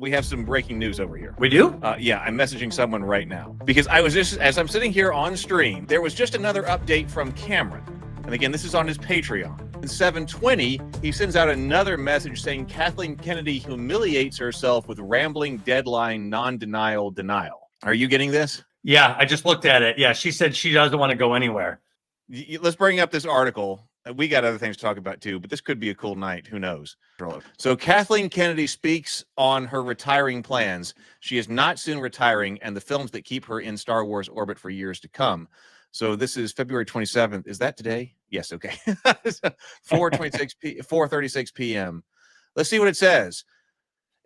we have some breaking news over here. We do? Yeah, I'm messaging someone right now because I was just, as I'm sitting here on stream, there was just another update from Cameron. And again, this is on his Patreon. At 7:20, he sends out another message saying Kathleen Kennedy humiliates herself with rambling deadline non-denial denial. Are you getting this? Yeah, I just looked at it. Yeah, she said she doesn't want to go anywhere. Let's bring up this article. We got other things to talk about too, but this could be a cool night. Who knows? So Kathleen Kennedy speaks on her retiring plans. She is not soon retiring, and the films that keep her in Star Wars orbit for years to come. So this is February 27th. Is that today? Yes. Okay. 4:36 p.m. Let's see what it says.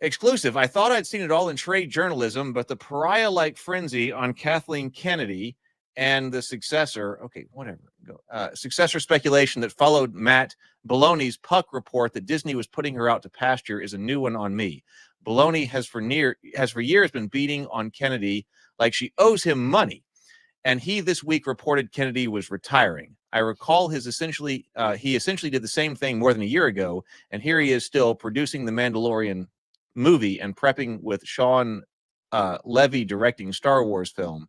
Exclusive. I thought I'd seen it all in trade journalism, but the pariah-like frenzy on Kathleen Kennedy and the successor, okay, whatever, successor speculation that followed Matt Baloney's Puck report that Disney was putting her out to pasture is a new one on me. Baloney has for years been beating on Kennedy like she owes him money, and he this week reported Kennedy was retiring. I recall he essentially did the same thing more than a year ago, and here he is still producing the Mandalorian movie and prepping with Sean Levy directing Star Wars film.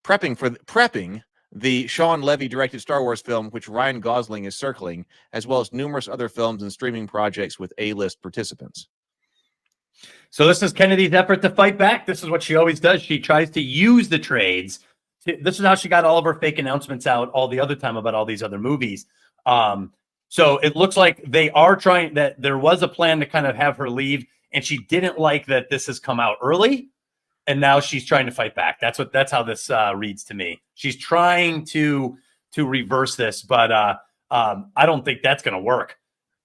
Prepping the Sean Levy directed Star Wars film, which Ryan Gosling is circling, as well as numerous other films and streaming projects with A-list participants. So this is Kennedy's effort to fight back. This is what she always does. She tries to use the trades. This is how she got all of her fake announcements out all the other time about all these other movies. So it looks like they are trying, that there was a plan to kind of have her leave, and she didn't like that this has come out early. And now she's trying to fight back. That's how this reads to me. She's trying to reverse this, but I don't think that's going to work.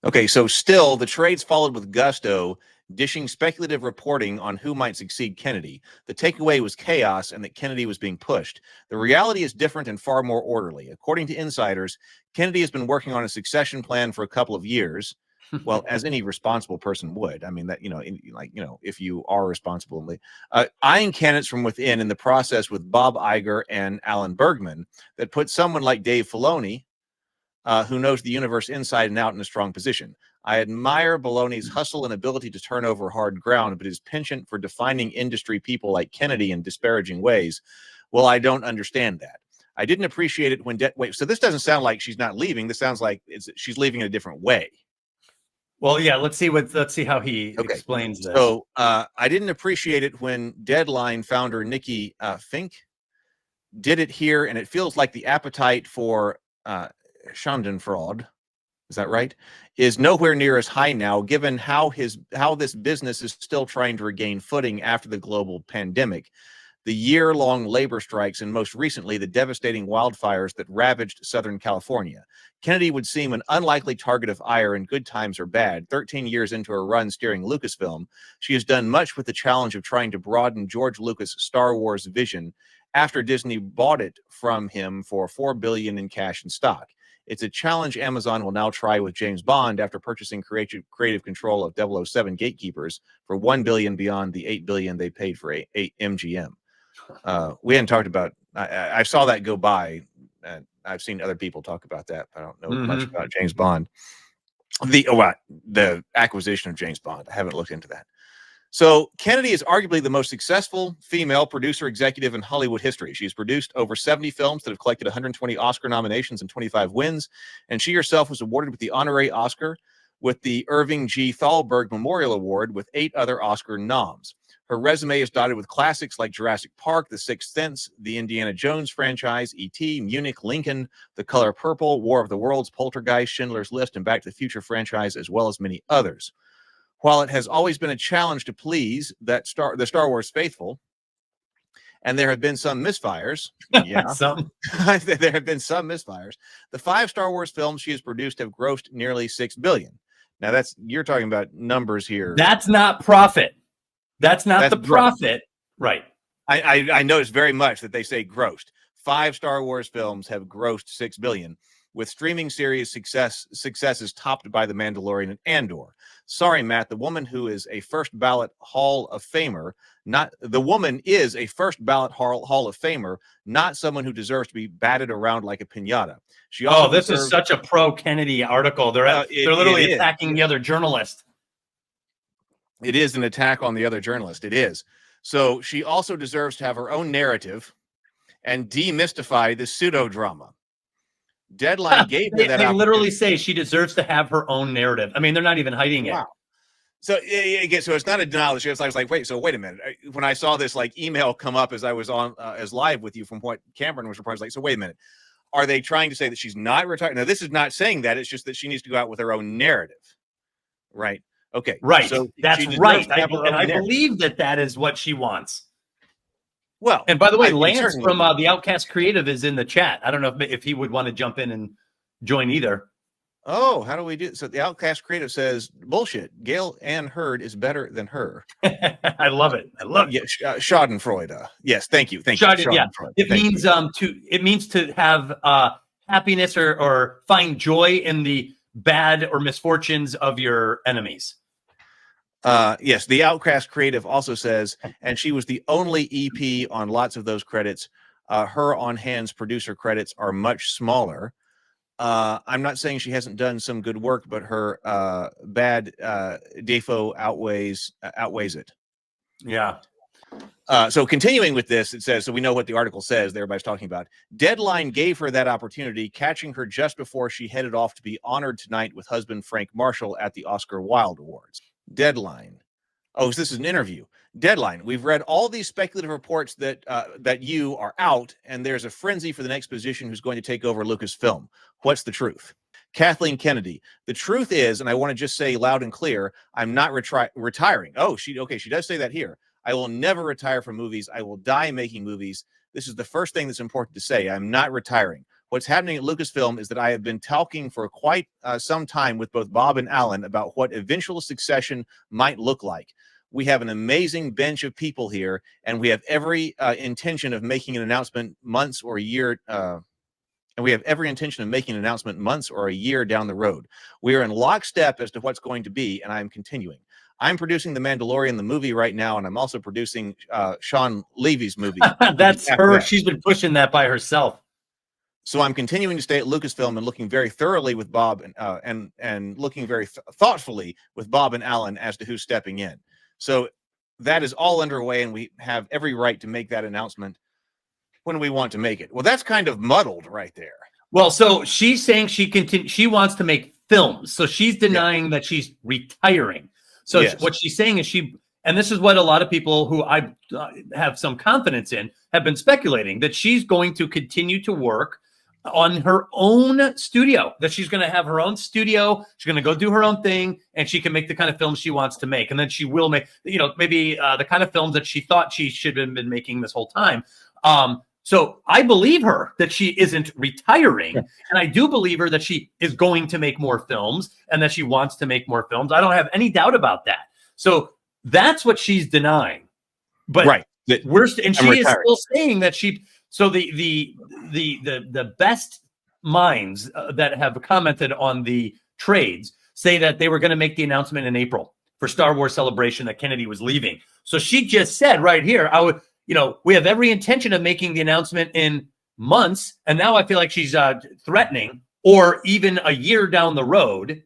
Okay, so still the trades followed with gusto, dishing speculative reporting on who might succeed Kennedy. The takeaway was chaos and that Kennedy was being pushed. The reality is different and far more orderly. According to insiders, Kennedy has been working on a succession plan for a couple of years. Well, as any responsible person would. I mean, that, if you are responsible, eyeing candidates from within in the process with Bob Iger and Alan Bergman that put someone like Dave Filoni, who knows the universe inside and out, in a strong position. I admire Baloney's hustle and ability to turn over hard ground, but his penchant for defining industry people like Kennedy in disparaging ways, well, I don't understand that. I didn't appreciate it when... Wait, so this doesn't sound like she's not leaving. This sounds like she's leaving in a different way. Well, yeah, let's see how he explains this. So I didn't appreciate it when Deadline founder Nikki Fink did it here, and it feels like the appetite for Schadenfreude, is that right, is nowhere near as high now, given how this business is still trying to regain footing after the global pandemic, the year-long labor strikes, and most recently the devastating wildfires that ravaged Southern California. Kennedy would seem an unlikely target of ire in good times or bad. 13 years into her run steering Lucasfilm, she has done much with the challenge of trying to broaden George Lucas' Star Wars vision after Disney bought it from him for $4 billion in cash and stock. It's a challenge Amazon will now try with James Bond after purchasing creative control of 007 Gatekeepers for $1 billion beyond the $8 billion they paid for MGM. We hadn't talked about, I saw that go by, and I've seen other people talk about that. I don't know much about James Bond. The acquisition of James Bond. I haven't looked into that. So Kennedy is arguably the most successful female producer executive in Hollywood history. She's produced over 70 films that have collected 120 Oscar nominations and 25 wins, and she herself was awarded with the honorary Oscar with the Irving G. Thalberg Memorial Award with 8 other Oscar noms. Her resume is dotted with classics like Jurassic Park, The Sixth Sense, the Indiana Jones franchise, E.T., Munich, Lincoln, The Color Purple, War of the Worlds, Poltergeist, Schindler's List, and Back to the Future franchise, as well as many others. While it has always been a challenge to please the Star Wars faithful, and there have been some misfires, there have been some misfires, the 5 Star Wars films she has produced have grossed nearly $6 billion. Now you're talking about numbers here. That's not profit. That's the profit. Right. I noticed very much that they say grossed. 5 Star Wars films have grossed $6 billion, with streaming series successes topped by The Mandalorian and Andor. Sorry, Matt, the woman who is a first ballot Hall of Famer, not someone who deserves to be batted around like a piñata. This is such a pro-Kennedy article. They're literally attacking the other journalist. It is an attack on the other journalist. It is. So she also deserves to have her own narrative and demystify the pseudo drama. Deadline gave her that. They literally say she deserves to have her own narrative. I mean, they're not even hiding it. So again, so it's not a denial. I was like, wait a minute. When I saw this like email come up as I was on as live with you from what Cameron was reporting, I was like, so wait a minute. Are they trying to say that she's not retired? Now, this is not saying that. It's just that she needs to go out with her own narrative. Right. Okay. Right. So that's right. I believe that is what she wants. Well, and by the way, Lance from the Outcast Creative is in the chat. I don't know if he would want to jump in and join either. Oh, how do we do it? So the Outcast Creative says, bullshit. Gail Ann Hurd is better than her. I love it. I love it. Yeah, Schadenfreude. Yes, thank you. Thank you. Yeah. It means to have happiness or find joy in the bad or misfortunes of your enemies. Yes, the Outcast Creative also says, and she was the only EP on lots of those credits. Her on-hands producer credits are much smaller. I'm not saying she hasn't done some good work, but her bad defo outweighs it. Yeah. So continuing with this, it says, so we know what the article says that everybody's talking about. Deadline gave her that opportunity, catching her just before she headed off to be honored tonight with husband Frank Marshall at the Oscar Wilde Awards. Deadline. Oh, so this is an interview. Deadline. We've read all these speculative reports that you are out, and there's a frenzy for the next position who's going to take over Lucasfilm. What's the truth? Kathleen Kennedy. The truth is, and I want to just say loud and clear, I'm not retiring. Oh, she does say that here. I will never retire from movies. I will die making movies. This is the first thing that's important to say. I'm not retiring. What's happening at Lucasfilm is that I have been talking for quite some time with both Bob and Alan about what eventual succession might look like. We have an amazing bench of people here, and we have every intention of making an announcement months or a year. And we have every intention of making an announcement months or a year down the road. We are in lockstep as to what's going to be, and I'm continuing. I'm producing The Mandalorian, the movie right now, and I'm also producing Sean Levy's movie. That's her. She's been pushing that by herself. So I'm continuing to stay at Lucasfilm and looking very thoroughly with Bob and looking very thoughtfully with Bob and Alan as to who's stepping in. So that is all underway, and we have every right to make that announcement when we want to make it. Well, that's kind of muddled right there. Well, so she's saying she wants to make films. So she's denying that she's retiring. So what she's saying is and this is what a lot of people who I have some confidence in have been speculating, that she's going to continue to work on her own studio, that she's going to have her own studio. She's going to go do her own thing, and she can make the kind of films she wants to make. And then she will make, maybe the kind of films that she thought she should have been making this whole time. So I believe her that she isn't retiring. And I do believe her that she is going to make more films and that she wants to make more films. I don't have any doubt about that. So that's what she's denying. But right. She is still saying that so the best minds that have commented on the trades say that they were going to make the announcement in April for Star Wars Celebration, that Kennedy was leaving. So she just said right here, we have every intention of making the announcement in months. And now I feel like she's threatening, or even a year down the road.